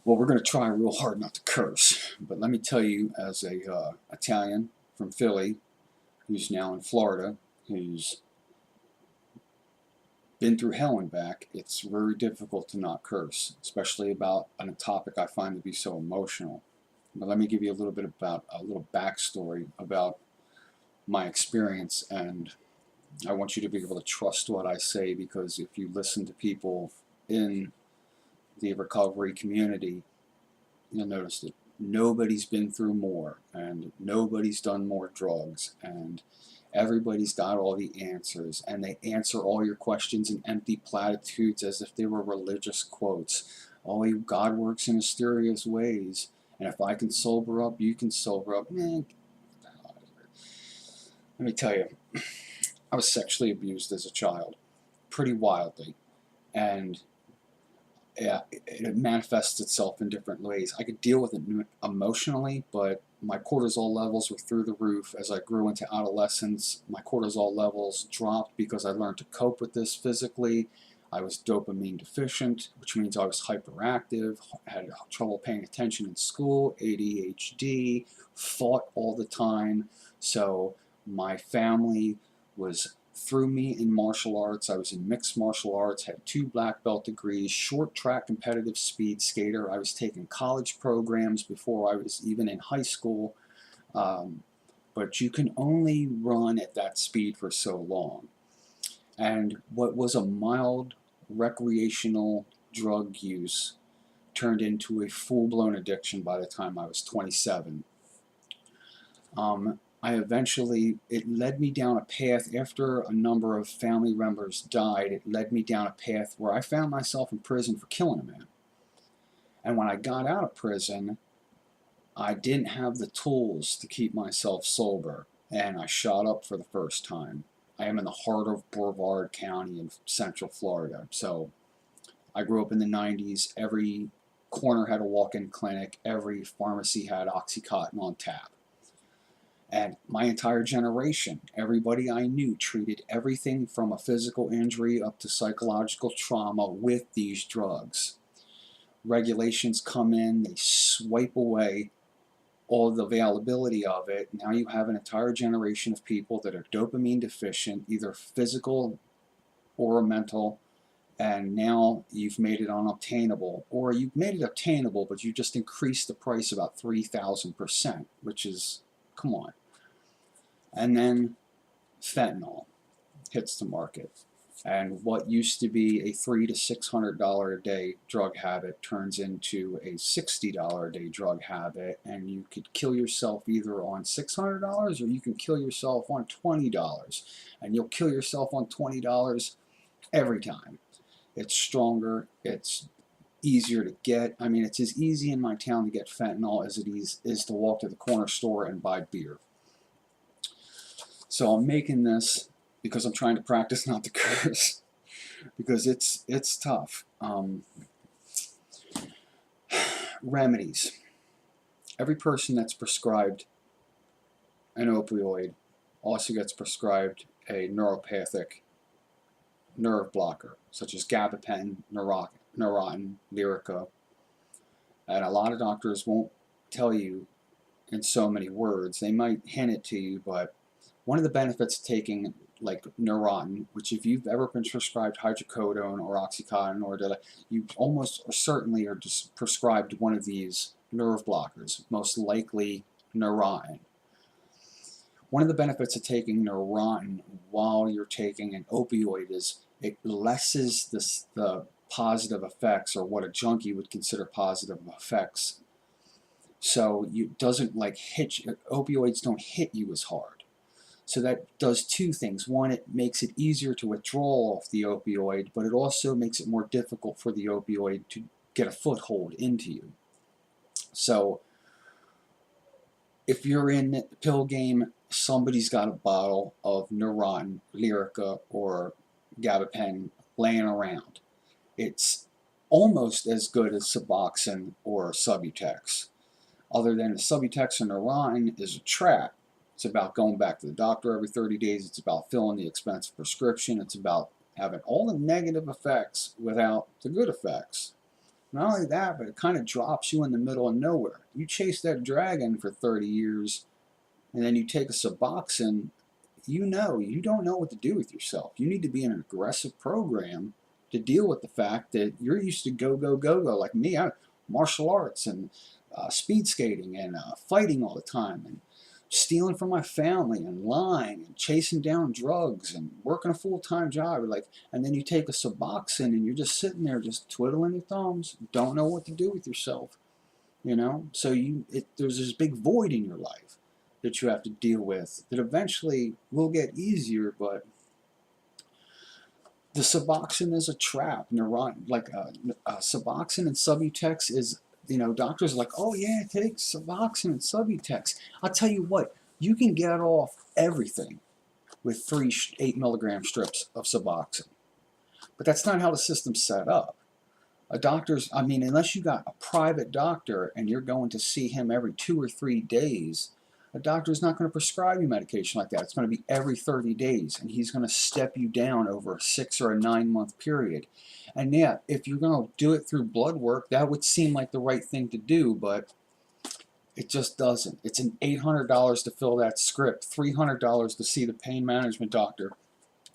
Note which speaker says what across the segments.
Speaker 1: Well, we're going to try real hard not to curse, but let me tell you, as a Italian from Philly, who's now in Florida, who's been through hell and back, it's very difficult to not curse, especially about a topic I find to be so emotional. But let me give you a little bit about a little backstory about my experience, and I want you to be able to trust what I say, because if you listen to people in the recovery community, you'll notice that nobody's been through more, and nobody's done more drugs, and everybody's got all the answers, and they answer all your questions in empty platitudes as if they were religious quotes. Oh, God works in mysterious ways, and if I can sober up, you can sober up. Man, let me tell you, I was sexually abused as a child, pretty wildly, and yeah, it manifests itself in different ways. I could deal with it emotionally, but my cortisol levels were through the roof. As I grew into adolescence, my cortisol levels dropped because I learned to cope with this physically. I was dopamine deficient, which means I was hyperactive, had trouble paying attention in school, ADHD, fought all the time. So my family was threw me in martial arts. I was in mixed martial arts, had 2 black belt degrees, short track competitive speed skater. I was taking college programs before I was even in high school. But you can only run at that speed for so long. And what was a mild recreational drug use turned into a full-blown addiction by the time I was 27. It led me down a path after a number of family members died. It led me down a path where I found myself in prison for killing a man. And when I got out of prison, I didn't have the tools to keep myself sober, and I shot up for the first time. I am in the heart of Brevard County in Central Florida. So I grew up in the 90s. Every corner had a walk-in clinic. Every pharmacy had Oxycontin on tap. And my entire generation, everybody I knew, treated everything from a physical injury up to psychological trauma with these drugs. Regulations come in, they swipe away all the availability of it. Now you have an entire generation of people that are dopamine deficient, either physical or mental, and now you've made it unobtainable. Or you've made it obtainable, but you just increased the price about 3,000%, which is, come on. And then fentanyl hits the market. And what used to be a $300 to $600 a day drug habit turns into a $60 a day drug habit, and you could kill yourself either on $600 or you can kill yourself on $20. And you'll kill yourself on $20 every time. It's stronger, it's easier to get. I mean, it's as easy in my town to get fentanyl as it is to walk to the corner store and buy beer. So I'm making this because I'm trying to practice not to curse, because it's tough. Remedies. Every person that's prescribed an opioid also gets prescribed a neuropathic nerve blocker, such as gabapentin, Neurontin, Lyrica. And a lot of doctors won't tell you in so many words. They might hint it to you, but one of the benefits of taking like Neurontin, which if you've ever been prescribed hydrocodone or Oxycontin, or you almost certainly are just prescribed one of these nerve blockers, most likely Neurontin. One of the benefits of taking Neurontin while you're taking an opioid is it lessens the positive effects, or what a junkie would consider positive effects. So it doesn't like hit you, opioids don't hit you as hard. So that does 2 things. One, it makes it easier to withdraw off the opioid, but it also makes it more difficult for the opioid to get a foothold into you. So if you're in the pill game, somebody's got a bottle of Neurontin, Lyrica, or gabapentin laying around. It's almost as good as Suboxone or Subutex. Other than the Subutex and Neurontin is a trap. It's about going back to the doctor every 30 days. It's about filling the expensive prescription. It's about having all the negative effects without the good effects. Not only that, but it kind of drops you in the middle of nowhere. You chase that dragon for 30 years, and then you take a Suboxone, you don't know what to do with yourself. You need to be in an aggressive program to deal with the fact that you're used to go, go, go, go. Like me, martial arts and speed skating and fighting all the time and stealing from my family and lying and chasing down drugs and working a full-time job. Like, and then you take a Suboxone and you're just sitting there just twiddling your thumbs, don't know what to do with yourself, you know? So there's this big void in your life that you have to deal with that eventually will get easier, but the Suboxone is a trap. Suboxone and Subutex is, doctors are like, oh yeah, take Suboxone and Subutex. I'll tell you what, you can get off everything with 3 8-milligram strips of Suboxone. But that's not how the system's set up. Unless you got a private doctor and you're going to see him every 2 or 3 days, a doctor is not going to prescribe you medication like that. It's going to be every 30 days, and he's going to step you down over a 6 or a 9-month period. And yeah, if you're going to do it through blood work, that would seem like the right thing to do, but it just doesn't. It's an $800 to fill that script, $300 to see the pain management doctor.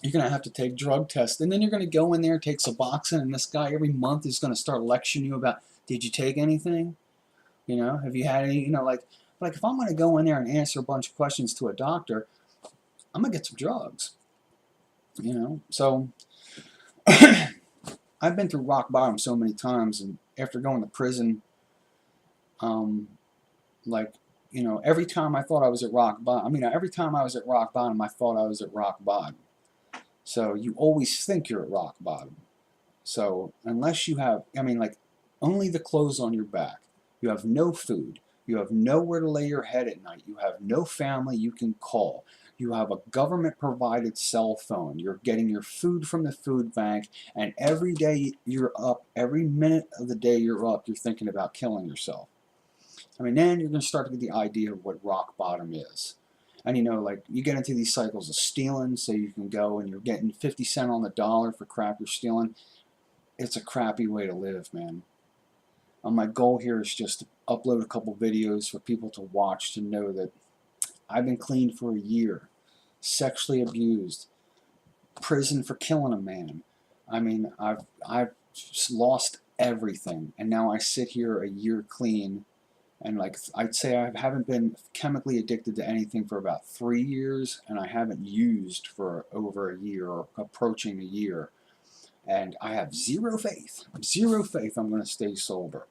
Speaker 1: You're going to have to take drug tests, and then you're going to go in there and take Suboxone, and this guy every month is going to start lecturing you about, did you take anything? Have you had any, like if I'm going to go in there and answer a bunch of questions to a doctor, I'm going to get some drugs, So I've been through rock bottom so many times, and after going to prison, every time I thought I was at rock bottom, every time I was at rock bottom, I thought I was at rock bottom. So you always think you're at rock bottom. So unless you have, only the clothes on your back, you have no food, you have nowhere to lay your head at night, you have no family you can call, you have a government-provided cell phone, you're getting your food from the food bank, and every day you're up, every minute of the day you're up, you're thinking about killing yourself. Then you're going to start to get the idea of what rock bottom is. And you get into these cycles of stealing, so you can go and you're getting 50 cents on the dollar for crap you're stealing. It's a crappy way to live, man. My goal here is just to upload a couple videos for people to watch, to know that I've been clean for a year, sexually abused, prison for killing a man. I've lost everything, and now I sit here a year clean, and I'd say I haven't been chemically addicted to anything for about 3 years, and I haven't used for over a year or approaching a year. And I have zero faith I'm going to stay sober.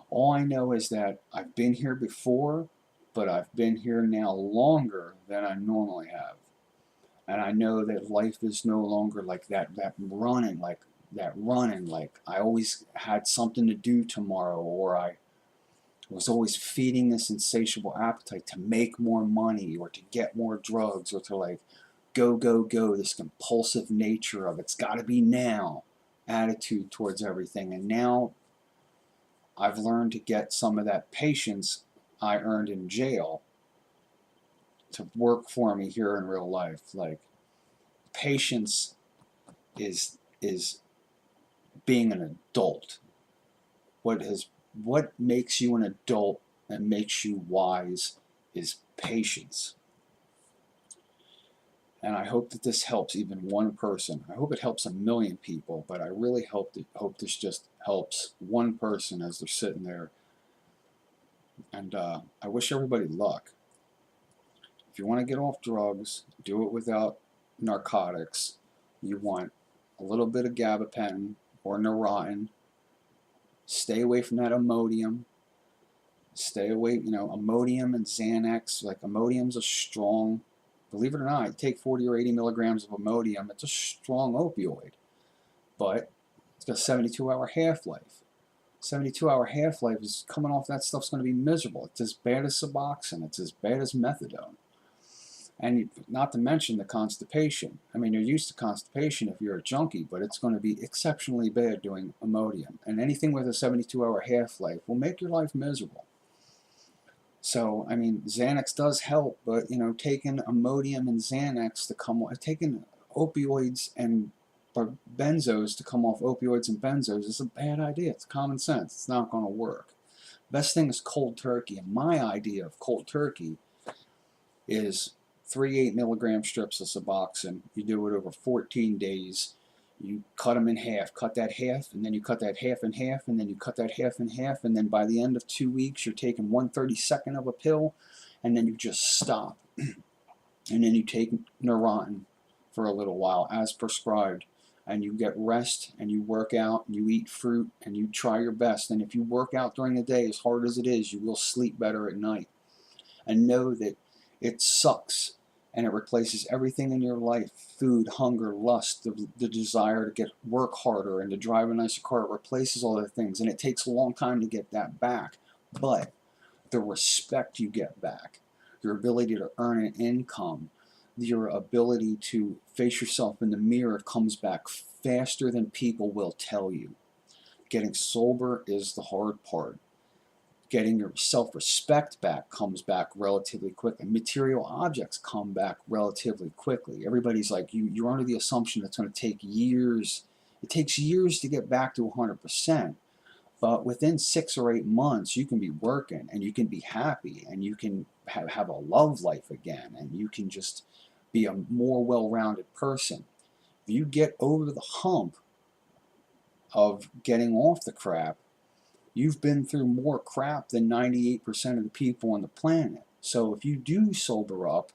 Speaker 1: All I know is that I've been here before, but I've been here now longer than I normally have. And I know that life is no longer like that running, like I always had something to do tomorrow, or I was always feeding this insatiable appetite to make more money or to get more drugs or to go, go, go, this compulsive nature of it's got to be now attitude towards everything. And now I've learned to get some of that patience I earned in jail to work for me here in real life. Patience is being an adult. What makes you an adult and makes you wise is patience. And I hope that this helps even one person. I hope it helps a million people, but I really hope this just helps one person as they're sitting there. And I wish everybody luck. If you want to get off drugs, do it without narcotics. You want a little bit of gabapentin or Neurontin. Stay away from that Imodium. Stay away, Imodium and Xanax. Imodium's a strong, believe it or not, you take 40 or 80 milligrams of Imodium, it's a strong opioid. But it's got a 72-hour half-life. 72-hour half-life is coming off that stuff's going to be miserable. It's as bad as Suboxone. It's as bad as methadone. And not to mention the constipation. You're used to constipation if you're a junkie, but it's going to be exceptionally bad doing Imodium. And anything with a 72-hour half-life will make your life miserable. So, Xanax does help, but, taking Imodium and Xanax taking opioids and But benzos, to come off opioids and benzos, is a bad idea. It's common sense. It's not going to work. Best thing is cold turkey. And my idea of cold turkey is 3 8-milligram strips of Suboxone. You do it over 14 days. You cut them in half. Cut that half, and then you cut that half in half, and then you cut that half in half, and then by the end of 2 weeks, you're taking 1/32 of a pill, and then you just stop. And then you take Neurontin for a little while as prescribed, and you get rest, and you work out, and you eat fruit, and you try your best. And if you work out during the day, as hard as it is, you will sleep better at night. And know that it sucks, and it replaces everything in your life: food, hunger, lust, the desire to work harder and to drive a nicer car. It replaces all the things, and it takes a long time to get that back. But the respect you get back, your ability to earn an income, your ability to face yourself in the mirror comes back faster than people will tell you. Getting sober is the hard part. Getting your self-respect back comes back relatively quickly. Material objects come back relatively quickly. Everybody's like, you're under the assumption that it's going to take years. It takes years to get back to 100%. But within 6 or 8 months, you can be working, and you can be happy, and you can have a love life again, and you can just be a more well-rounded person. If you get over the hump of getting off the crap, you've been through more crap than 98% of the people on the planet. So if you do sober up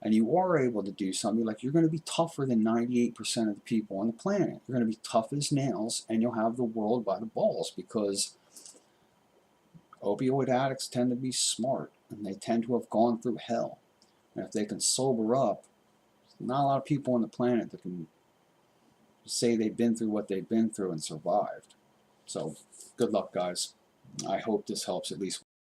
Speaker 1: and you are able to do something, like, you're going to be tougher than 98% of the people on the planet. You're going to be tough as nails, and you'll have the world by the balls, because opioid addicts tend to be smart, and they tend to have gone through hell. And if they can sober up, there's not a lot of people on the planet that can say they've been through what they've been through and survived. So good luck, guys. I hope this helps at least